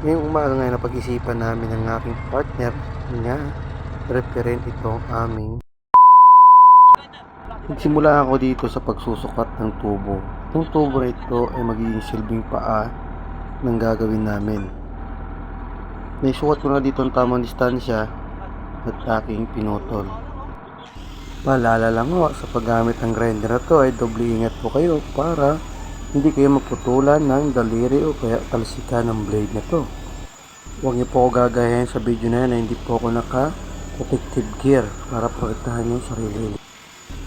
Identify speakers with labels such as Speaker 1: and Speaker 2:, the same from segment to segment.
Speaker 1: Ngayong umaga ngayon napag-isipan namin ng aking partner na referent itong aming nagsimula ako dito sa pagsusukat ng tubo. Itong tubo na ito ay magiging silbing paa ng gagawin namin. Naisukat ko na dito ang tamang distansya at aking pinutol. Paalala lang ho, sa paggamit ng grinder na to ay doble ingat po kayo para hindi kayo maputulan ng daliri o kaya talsikan ng blade na to. Huwag niyo po ako gagayahin sa video na yan na hindi po ako naka-protective gear para protektahan yung sarili.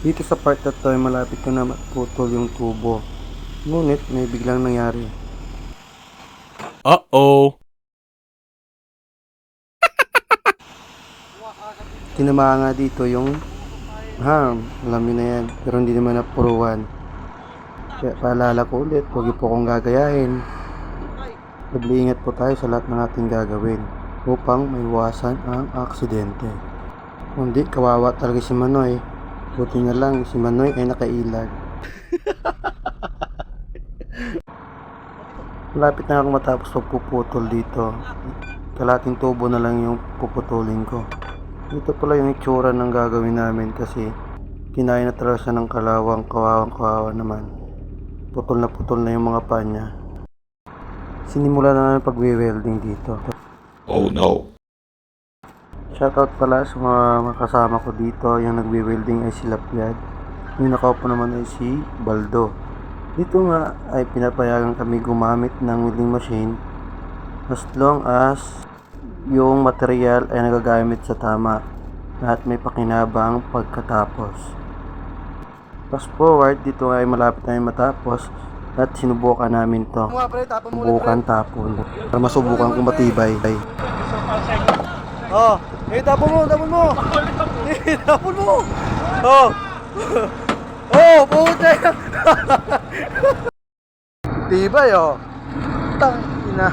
Speaker 1: Dito sa part na to ay malapit ko na maputol yung tubo. Ngunit may biglang nangyari.
Speaker 2: Uh-oh!
Speaker 1: Tinamaan nga dito yung alam nyo na yan, pero hindi naman napuruan. Kaya paalala ko ulit, huwag niyo po akong gagayahin. Doble ingat po tayo sa lahat ng ating gagawin upang maiwasan ang aksidente. Kundi kawawa talaga si Manoy. Buti na lang si Manoy ay nakailag. Malapit na ako matapos pagpuputol dito. Kalating tubo na lang yung puputulin ko. Ito pala yung itsura ng gagawin namin kasi kinain na talaga siya ng kalawang, kawawang naman. Putol na yung mga panya. Sinimula na namin pagwe-welding dito.
Speaker 2: Oh no!
Speaker 1: Shoutout pala sa mga kasama ko dito. Yung nagwe-welding ay si Lapyad. Yung nakaupo naman ay si Baldo. Dito nga ay pinapayagan kami gumamit ng welding machine as long as yung material ay nagagamit sa tama at may pakinabang pagkatapos. Fast forward, dito ay malapit na matapos at sinubukan namin to. Subukan tapon para masubukan kung matibay. Oh, tapon mo! Tapon mo! Oh! Oh, puta! Tibay oh! Tang ina!